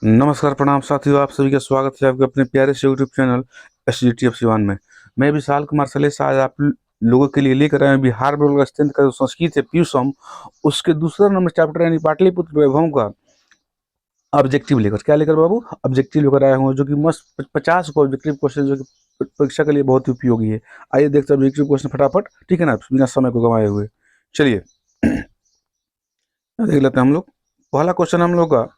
नमस्कार, प्रणाम साथियों, आप सभी का स्वागत है आपके अपने प्यारे से यूट्यूब चैनल SGTF सिवान में। मैं विशाल कुमार सलेस आज आप लोगों के लिए लेकर आए हैं बिहार बोर्ड स्टैंड का जो संस्कृत है प्यूसम, उसके दूसरा नंबर चैप्टर यानी पाटलिपुत्र वैभव का ऑब्जेक्टिव लेकर क्या लेकर बाबू ऑब्जेक्टिव लेकर आया हूँ, जो कि मस्त 50 को ऑब्जेक्टिव क्वेश्चन जो कि परीक्षा के लिए बहुत ही उपयोगी है। आइए देखते हैं ऑब्जेक्टिव क्वेश्चन फटाफट, ठीक है ना, बिना समय को गंवाए हुए। चलिए देख लेते हैं हम लोग। पहला क्वेश्चन हम लोग का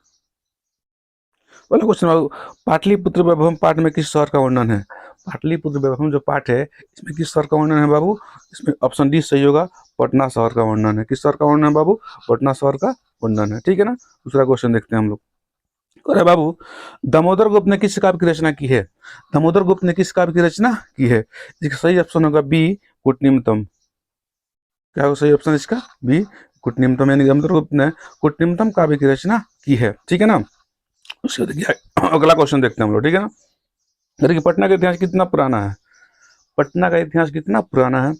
पहला क्वेश्चन बाबू, पाटलिपुत्र वैभव पाठ में किस शहर का वर्णन है? पाटलिपुत्र वैभव जो पाठ है इसमें किस शहर का वर्णन है बाबू? इसमें ऑप्शन डी सही होगा, पटना शहर का वर्णन है। किस शहर का वर्णन है बाबू? पटना शहर का वर्णन है, ठीक है ना। दूसरा क्वेश्चन देखते हैं हम लोग। अरे बाबू, दामोदर गुप्त ने किस काव्य की रचना की है? दामोदर गुप्त ने किस काव्य की रचना की है? इसका सही ऑप्शन होगा बी, कुटनिमतम। क्या होगा सही ऑप्शन इसका? बी, कुटनिमतम, यानी दामोदर गुप्त ने कुटनिमतम काव्य की रचना की है, ठीक है ना। उसके बाद देखिए अगला क्वेश्चन देखते हैं हम लोग, ठीक है ना। देखिए पटना का इतिहास कितना पुराना है? पटना का इतिहास कितना पुराना है?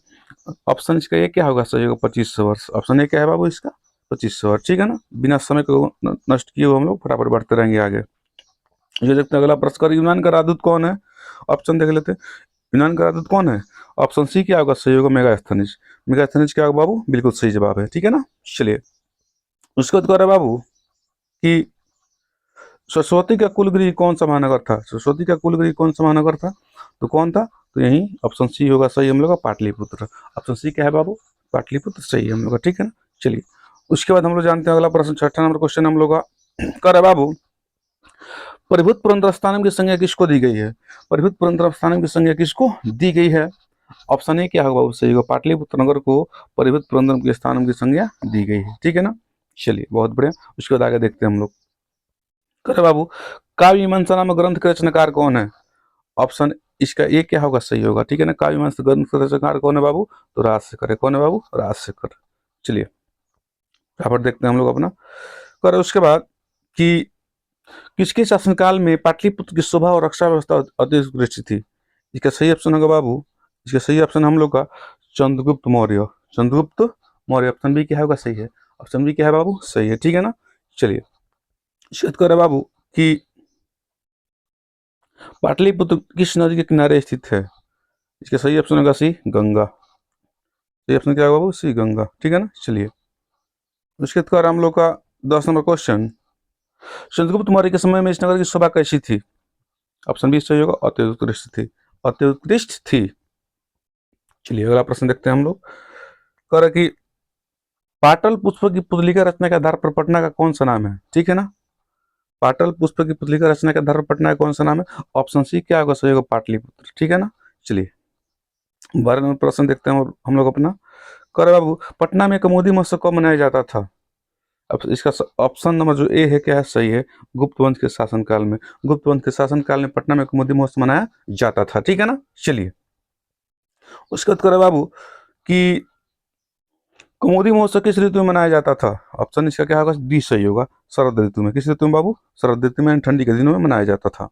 ऑप्शन इसका ये क्या होगा सही होगा? 2500 वर्ष। ऑप्शन ए क्या है बाबू इसका? 2500 वर्ष, ठीक है ना। बिना समय को नष्ट किए हुए हम लोग फटाफट बढ़ते रहेंगे आगे। ये देखते हैं अगला प्रश्न, यूनान का राजदूत कौन है? ऑप्शन देख लेते हैं। यूनान का राजदूत कौन है? ऑप्शन सी क्या होगा सही होगा? मेगास्थनीज। मेगास्थनीज क्या होगा बाबू? बिल्कुल सही जवाब है, ठीक है ना। चलिए उसके बाद कह रहा है बाबू कि सरस्वती का कुलगुरु कौन सा महानगर था? सरस्वती का कुलगुरु कौन सा महानगर था? तो कौन था? तो यही ऑप्शन सी होगा सही हम लोग का, पाटलिपुत्र। ऑप्शन सी क्या है बाबू? पाटलिपुत्र सही है हम लोग का, ठीक है ना। चलिए उसके बाद हम लोग जानते हैं अगला प्रश्न, छठा नंबर क्वेश्चन हम लोग का कर है बाबू, परिभूत पुरंदर स्थानम की संज्ञा किसको दी गई है? परिभूत पुरंदर स्थानम की संज्ञा किसको दी गई है? ऑप्शन ए क्या होगा बाबू सही होगा? पाटलिपुत्र नगर को परिभूत पुरंदर के स्थानम की संज्ञा दी गई है, ठीक है ना। चलिए बहुत बढ़िया, उसके बाद आगे देखते हैं हम लोग। करे बाबू, काव्य मीमांसा नामक ग्रंथ के रचनाकार कौन है? ऑप्शन इसका ए क्या होगा सही होगा, ठीक है ना। काव्य मीमांसा ग्रंथ का रचनाकार कौन है बाबू? तो राजशेखर है। कौन है बाबू? राजशेखर। चलिए यहाँ पर देखते हैं हम लोग अपना। करे उसके बाद कि किसके शासनकाल में पाटलिपुत्र की शोभा और रक्षा व्यवस्था अति उत्कृष्ट थी? इसका सही ऑप्शन होगा बाबू, इसका सही ऑप्शन हम लोग का चंद्रगुप्त मौर्य। चंद्रगुप्त मौर्य। ऑप्शन बी क्या होगा सही है? ऑप्शन बी क्या है बाबू? सही है, ठीक है ना। चलिए शेत करे बाबू कि पाटलिपुत्र किस नदी के किनारे स्थित है? इसका सही ऑप्शन होगा सी, गंगा। सही ऑप्शन क्या होगा बाबू? सी, गंगा, ठीक है ना। चलिए उसके बाद हम लोग का 10 नंबर क्वेश्चन, चंद्रगुप्त मौर्य के समय में इस नगर की शोभा कैसी थी? ऑप्शन बी सही होगा, अति उत्कृष्ट थी। अति उत्कृष्ट थी। चलिए अगला प्रश्न देखते हैं हम लोग। कह रहे कि पाटल पुष्प की पुतलिका रचना के आधार पर पटना का कौन सा नाम है? ठीक है ना। पाटल पुष्प की पुतलिका रचना के आधार पर पटना का कौन सा नाम है? ऑप्शन सी क्या होगा सही होगा? पाटलिपुत्र, ठीक है ना। चलिए 12 नंबर प्रश्न देखते हैं हम लोग अपना। करे बाबू, पटना में कमोदी महोत्सव कब मनाया जाता था? अब इसका ऑप्शन नंबर जो ए है क्या है सही है? गुप्त वंश के शासनकाल में। गुप्त वंश के शासनकाल में पटना में कमोदी महोत्सव मनाया जाता था, ठीक है ना। चलिए उसके बाद करे बाबू कि कमोदी महोत्सव किस ऋतु में मनाया जाता था? ऑप्शन इसका क्या होगा? डी सही होगा, शरद ऋतु में। किस ऋतु में बाबू? शरद ऋतु में, ठंडी के दिनों में मनाया जाता था।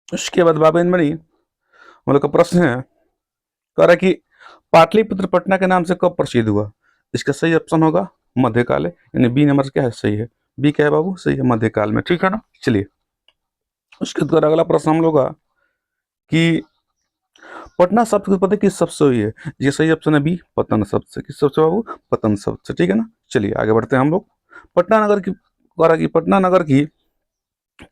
उसके बाद बाबेन बनी हम लोग का प्रश्न है, कह रहा कि पाटलिपुत्र पटना के नाम से कब प्रसिद्ध हुआ? इसका सही ऑप्शन होगा मध्यकाल, यानी बी नंबर क्या है सही है? बी क्या है बाबू? सही है, मध्यकाल में, ठीक है ना। चलिए उसके बाद अगला प्रश्न हम लोग का कि पटना शब्द की उत्पत्ति किस शब्द से हुई है? ये सही ऑप्शन है बी, पतन शब्द से। किस शब्द से बाबू? पतन शब्द से, ठीक है ना। चलिए आगे बढ़ते हैं हम लोग। पटना नगर की कह रहा कि पटना नगर की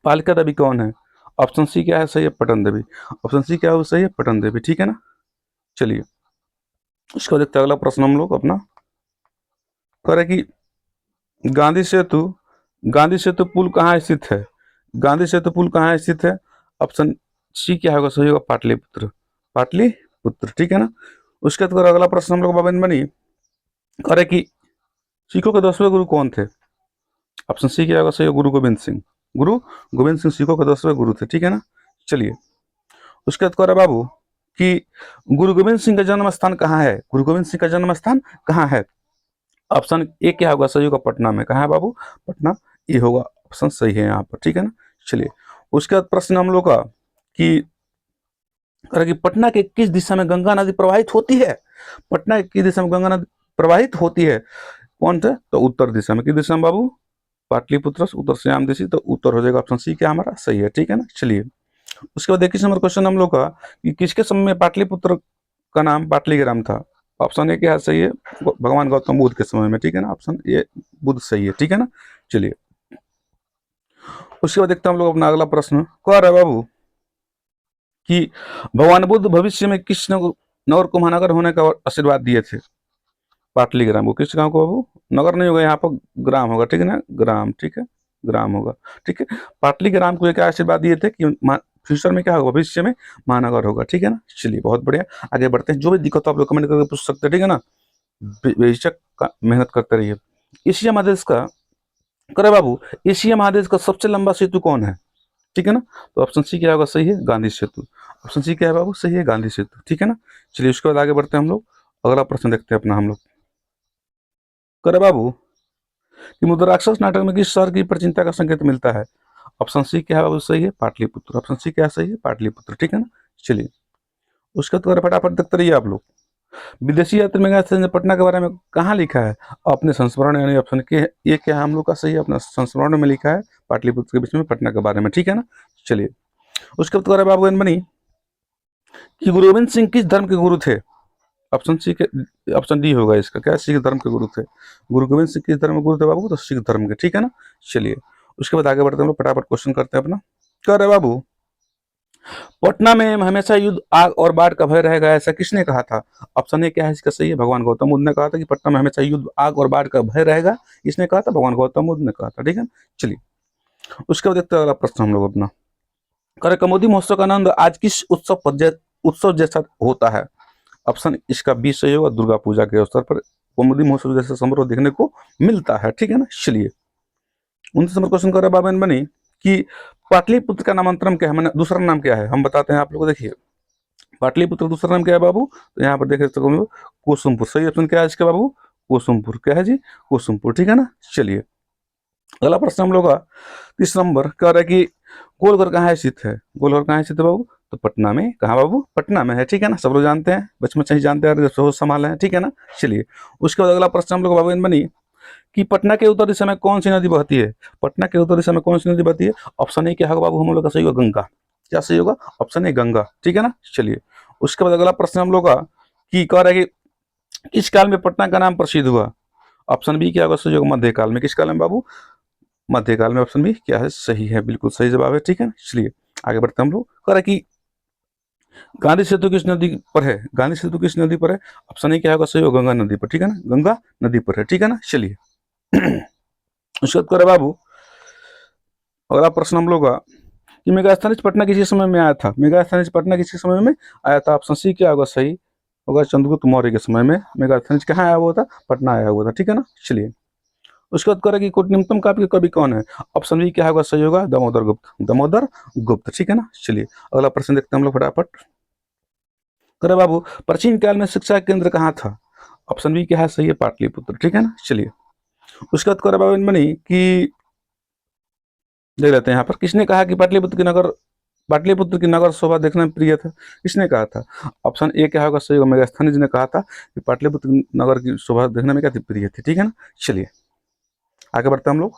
पालिका देवी कौन है? ऑप्शन सी क्या है सही है? पटन देवी। ऑप्शन सी क्या है सही है? पटन देवी, ठीक है ना। चलिए उसको देखते हैं अगला प्रश्न हम लोग अपना। कह रहे कि गांधी सेतु गांधी सेतु पुल कहाँ स्थित है? गांधी सेतु पुल कहाँ स्थित है? ऑप्शन सी क्या होगा सही होगा? पाटलिपुत्र। पाटलिपुत्र, ठीक है ना। उसके बाद अगला प्रश्न हम लोग पाबंद बनी, कह रहे कि सिखों के 10वें गुरु कौन थे? ऑप्शन सी क्या होगा सही है? गुरु गोविंद सिंह। गुरु गोविंद सिंह सिखों के 10वें गुरु थे, ठीक है ना। चलिए उसके बाद कह रहे बाबू कि गुरु गोविंद सिंह का जन्म स्थान कहाँ है? गुरु गोविंद सिंह का जन्म स्थान कहाँ है? ऑप्शन ए क्या होगा सही होगा? पटना में। कहाँ है बाबू? पटना। ये होगा ऑप्शन सही है यहाँ पर, ठीक है ना। चलिए उसके बाद प्रश्न हम लोग का कि पटना के किस दिशा में गंगा नदी प्रवाहित होती है? पटना की दिशा में गंगा नदी प्रवाहित होती है, कौन थे? तो उत्तर दिशा में। किस दिशा में बाबू? पाटलिपुत्र उत्तर श्याम देशी, तो उत्तर हो जाएगा ऑप्शन सी क्या हमारा सही है, ठीक है ना। चलिए उसके बाद 21 नंबर क्वेश्चन हम लोग का कि किसके समय में पाटलिपुत्र का नाम पाटलीग्राम था। ऑप्शन ए क्या सही है, भगवान गौतम बुद्ध के समय में, ठीक है ना, ऑप्शन ए बुद्ध सही है, ठीक है ना। चलिए उसके बाद देखते हैं हम लोग अपना अगला प्रश्न, कह रहा है बाबू कि भगवान बुद्ध भविष्य में किस नगर को महानगर होने का आशीर्वाद दिए थे। पाटलीग्राम को, किस गांव को बाबू, नगर नहीं होगा यहाँ पर, ग्राम होगा, ठीक है ना, ग्राम, ठीक है, ग्राम होगा, ठीक है। पाटलीग्राम को क्या आशीर्वाद दिए थे कि फ्यूचर में क्या होगा, भविष्य में महानगर होगा, ठीक है ना। चलिए बहुत बढ़िया, आगे बढ़ते हैं। जो भी दिक्कत आप लोग कमेंट करके पूछ सकते हैं, ठीक है ना, बेशक मेहनत करते रहिए। एशिया महादेश का, करे बाबू, एशिया महादेश का सबसे लंबा सेतु कौन है, ठीक है ना। तो ऑप्शन सी क्या होगा सही है, गांधी सेतु। ऑप्शन सी क्या है बाबू, सही है, गांधी सेतु, ठीक है ना। चलिए उसके बाद आगे बढ़ते हैं हम लोग, अगला प्रश्न देखते हैं अपना हम लोग, करे बाबू कि मुद्राक्षस नाटक में किस शहर की प्राचीनता का संकेत मिलता है। ऑप्शन सी क्या है बाबू, सही है, पाटलिपुत्र। ऑप्शन सी क्या सही है, पाटलिपुत्र, ठीक है ना। चलिए उसका तो फटाफट देखते रहिए आप लोग। विदेशी यात्री मेगास्थन ने पटना के बारे में कहाँ लिखा है, अपने संस्मरण, यानी ऑप्शन के ये क्या है हम लोग का सही है, अपना संस्मरण में लिखा है पाटलिपुत्र के बीच में पटना के बारे में, ठीक है ना। चलिए उसके बाद बाबू बनी कि गुरु गोविंद सिंह किस धर्म के गुरु थे। ऑप्शन सी के, ऑप्शन डी होगा इसका, क्या सिख धर्म के गुरु थे। गुरु गोविंद सिंह किस धर्म के गुरु थे बाबू, तो सिख धर्म के, ठीक है ना। चलिए उसके बाद आगे बढ़ते हैं हम लोग, फटाफट क्वेश्चन करते हैं अपना। कह रहे बाबू पटना में हमेशा युद्ध, आग और बाढ़ का भय रहेगा, ऐसा किसने कहा था। ऑप्शन ए क्या है इसका सही है, भगवान गौतम बुद्ध ने कहा था कि पटना में हमेशा युद्ध, आग और बाढ़ का भय रहेगा, इसने कहा था, भगवान गौतम बुद्ध ने कहा था, ठीक है। चलिए उसके बाद देखते हैं अगला प्रश्न हम लोग अपना, करे कमोदी महोत्सव का आनंद आज किस उत्सव जैसा होता है। ऑप्शन इसका बी सही होगा, दुर्गा पूजा के अवसर पर कौमुदी महोत्सव जैसा समारोह देखने को मिलता है, ठीक है ना। चलिए 29 नंबर क्वेश्चन कर रहा है बाबन बनी कि पाटलिपुत्र का नामांतरण क्या है, मैंने दूसरा नाम क्या है, हम बताते हैं आप लोग को। देखिए पाटलिपुत्र दूसरा नाम क्या है बाबू, तो यहाँ पर देख सकते हो कुसुमपुर, सही ऑप्शन क्या है इसका बाबू, कुसुमपुर, क्या है जी, कुसुमपुर, ठीक है ना। चलिए अगला प्रश्न हम लोग का 30 नंबर कह रहा है कि गोलघर कहाँ स्थित है। गोलघर कहाँ स्थित है बाबू, तो पटना में, कहाँ बाबू, पटना में है, ठीक है ना। सब लोग जानते हैं, बचपन से ही जानते हैं, जब होश संभाले हैं, ठीक है ना। चलिए उसके बाद अगला प्रश्न हम लोग बाबू बनी कि पटना के उत्तर दिशा में कौन सी नदी बहती है। पटना के उत्तर दिशा में कौन सी नदी बहती है। ऑप्शन ए क्या होगा बाबू हम लोग का सही होगा, गंगा। क्या सही होगा, ऑप्शन ए गंगा, ठीक है ना। चलिए उसके बाद अगला प्रश्न हम लोग का कि कह रहा है कि इस काल में पटना का नाम प्रसिद्ध हुआ। ऑप्शन बी क्या होगा सही होगा, मध्यकाल में। किस काल में बाबू, मध्यकाल में। ऑप्शन बी क्या है सही है, बिल्कुल सही जवाब है, ठीक है। चलिए आगे बढ़ते हैं हम लोग, कह रहा है कि गांधी सेतु किस नदी पर है। गांधी सेतु किस नदी पर है, ऑप्शन ए क्या होगा सही होगा, गंगा नदी पर, ठीक है ना, गंगा नदी पर है, ठीक है ना। चलिए उसके बाद करे बाबू अगला प्रश्न हम लोग का कि मेगास्थनीज पटना किसी समय में आया था। मेगास्थनीज पटना किसी समय में आया था, ऑप्शन सी क्या होगा सही होगा, चंद्रगुप्त मौर्य के समय में मेगास्थनीज कहाँ आया हुआ था, पटना आया हुआ था, ठीक है ना। चलिए उसके बाद करें कि कूटनिम्नतम काव्य के कवि कौन है। ऑप्शन बी क्या होगा सही होगा, दामोदर गुप्त, दामोदर गुप्त, ठीक है ना। चलिए अगला प्रश्न देखते हैं हम लोग फटाफट। करे बाबू प्राचीन काल में शिक्षा केंद्र कहाँ था। ऑप्शन बी क्या है सही है, पाटलिपुत्र, ठीक है ना। चलिए उसके बाद करे बाबू बनी कि देख लेते हैं यहाँ पर, किसने कहा कि पाटलिपुत्र की नगर शोभा देखना प्रिय था, किसने कहा था। ऑप्शन ए क्या होगा सही होगा, मेगास्थनीज ने कहा था कि पाटलिपुत्र नगर की शोभा देखने में क्या थी, प्रिय थी, ठीक है ना। चलिए आगे बढ़ते हैं हम लोग,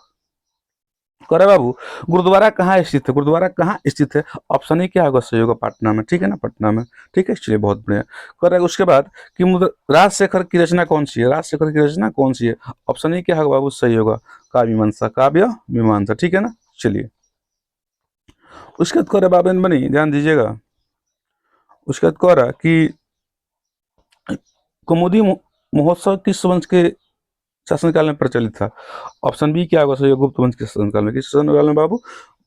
करे बाबू गुरुद्वारा कहाँ स्थित है। गुरुद्वारा कहाँ स्थित है, ऑप्शन ए क्या होगा सही होगा, पटना में, ठीक है ना, पटना में, ठीक है। चलिए बहुत बढ़िया। करे उसके बाद कि राजशेखर की रचना कौन सी है। राजशेखर की रचना कौन सी है, ऑप्शन ए क्या होगा बाबू सही होगा, काव्य मीमांसा, काव्य मीमांसा, ठीक है ना। चलिए उसके बाद करे बाबन बनी, ध्यान दीजिएगा, उसके बाद कह रहा कि कौमुदी महोत्सव किस वंश के शासनकाल में प्रचलित था। ऑप्शन बी क्या होगा सही, गुप्त वंश के शासनकाल में। किस शासनकाल में बाबू,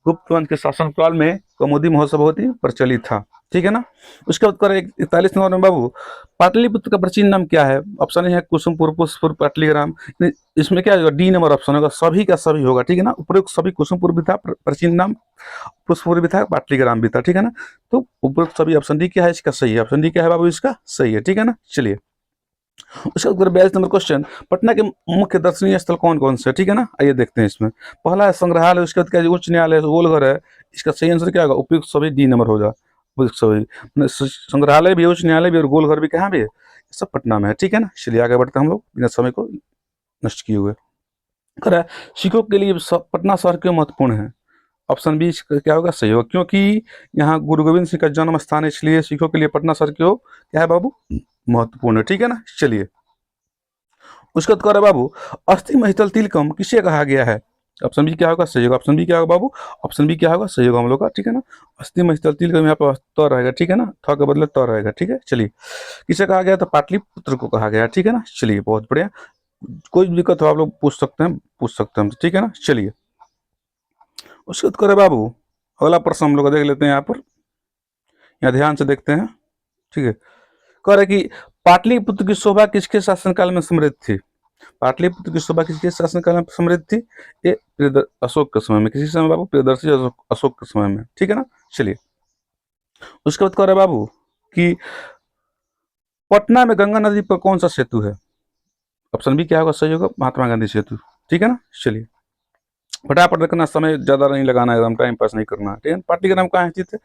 गुप्त वंश के शासनकाल में कौमुदी महोत्सव बहुत ही प्रचलित था, ठीक है ना। उसके बाद करें 41 नंबर में बाबू पाटलिपुत्र का प्राचीन नाम क्या है। ऑप्शन है कुसुमपुर, पुष्पपुर, पाटलीग्राम। इसमें क्या होगा, डी नंबर ऑप्शन होगा, सभी का सभी होगा, ठीक है ना। उपयुक्त सभी, कुसुमपुर भी था प्राचीन नाम, पुष्पपुर भी था, पाटलीग्राम भी था, ठीक है ना। तो उपयुक्त सभी, ऑप्शन डी क्या है इसका सही है, ऑप्शन डी क्या है बाबू इसका सही है, ठीक है ना। चलिए उसके बाद 42 नंबर क्वेश्चन, पटना के मुख्य दर्शनीय स्थल कौन कौन से, ठीक है ना। आइए देखते हैं इसमें, पहला है संग्रहालय, उसके बाद क्या उच्च न्यायालय, गोलघर है। इसका सही आंसर क्या होगा, उपयुक्त सभी, डी नंबर होगा, उपयुक्त सभी। संग्रहालय भी, उच्च न्यायालय भी और गोलघर भी कहाँ भी है, सब पटना में है, ठीक है ना। चलिए आगे बढ़ते हैं हम लोग बिना समय को नष्ट किए हुए। कह रहा है सिखों के लिए पटना शहर क्यों महत्वपूर्ण है। ऑप्शन बी क्या होगा, सही होगा, क्योंकि यहाँ गुरु गोविंद सिंह का जन्म स्थान है, इसलिए सिखों के लिए पटना शहर क्यों क्या है बाबू, महत्वपूर्ण है। ठीक है ना, चलिए उसके बाद कह रहा है बाबू अस्थि महितल तिलकम किसे कहा गया है। ऑप्शन बी क्या होगा, सही होगा, ऑप्शन बी क्या होगा बाबू, ऑप्शन बी क्या होगा, सही होगा हम लोग का। ठीक है ना, अस्थि महितल तिलकम यहाँ पर तो रहेगा। ठीक है ना, थ के बदले तो रहेगा। ठीक है, चलिए किसे कहा गया, तो पाटलिपुत्र को कहा गया। ठीक है ना, चलिए बहुत बढ़िया, कोई भी दिक्कत हो आप लोग पूछ सकते हैं। ठीक है ना, चलिए उसके बाद करे बाबू अगला प्रश्न हम लोग देख लेते हैं। यहाँ पर यहाँ ध्यान से देखते हैं। ठीक है, कह रहे कि पाटलिपुत्र की शोभा किसके शासनकाल में समृद्ध थी। पाटलिपुत्र की शोभा किसके शासनकाल में समृद्ध थी, ये अशोक के समय में। किसी समय बाबू, प्रियदर्शी अशोक के समय में। ठीक है ना, चलिए उसके बाद कह रहे बाबू कि पटना में गंगा नदी पर कौन सा सेतु है। ऑप्शन बी क्या होगा, सही होगा, महात्मा गांधी सेतु। ठीक है ना, चलिए फटाफट रखना, समय ज्यादा नहीं लगाना है, एकदम टाइम पास नहीं करना। ठीक है, पार्टी का नाम कहाँ स्थित है,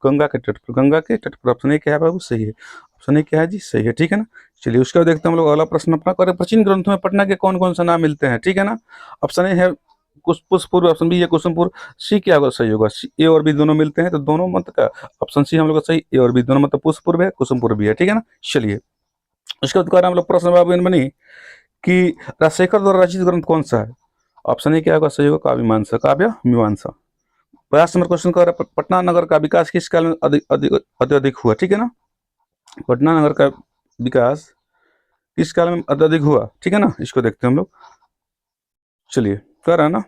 गंगा के तट पर। गंगा के तट पर। ऑप्शन ए क्या है बाबू, सही है, ऑप्शन ए क्या है जी, सही है। ठीक है ना, चलिए उसके बाद देखते हैं हम लोग अगला प्रश्न अपना करें। प्राचीन ग्रंथों में पटना के कौन कौन से नाम मिलते हैं। ठीक है ना, ऑप्शन ए है पुष्पपुर, ऑप्शन बी है कुसुमपुर, सी क्या होगा, सही होगा, ए और बी दोनों मिलते हैं तो दोनों मत का ऑप्शन सी हम लोग का सही, ए और बी दोनों मतलब पुष्पपुर भी है कुसुमपुर भी है। ठीक है ना, चलिए उसके बाद कह रहे हैं हम लोग प्रश्न बाबू बनी कि राजशेखर द्वारा रचित ग्रंथ कौन सा है। ऑप्शन ए क्या होगा, सही होगा, काव्य मीमांसा, काव्य मीमांसा। 50 नंबर क्वेश्चन कर रहा है पटना नगर का विकास किस काल में अत्यधिक हुआ। ठीक है ना, पटना नगर का विकास किस काल में अत्यधिक हुआ। ठीक है ना, इसको देखते हैं हम लोग। चलिए कर रहा है ना,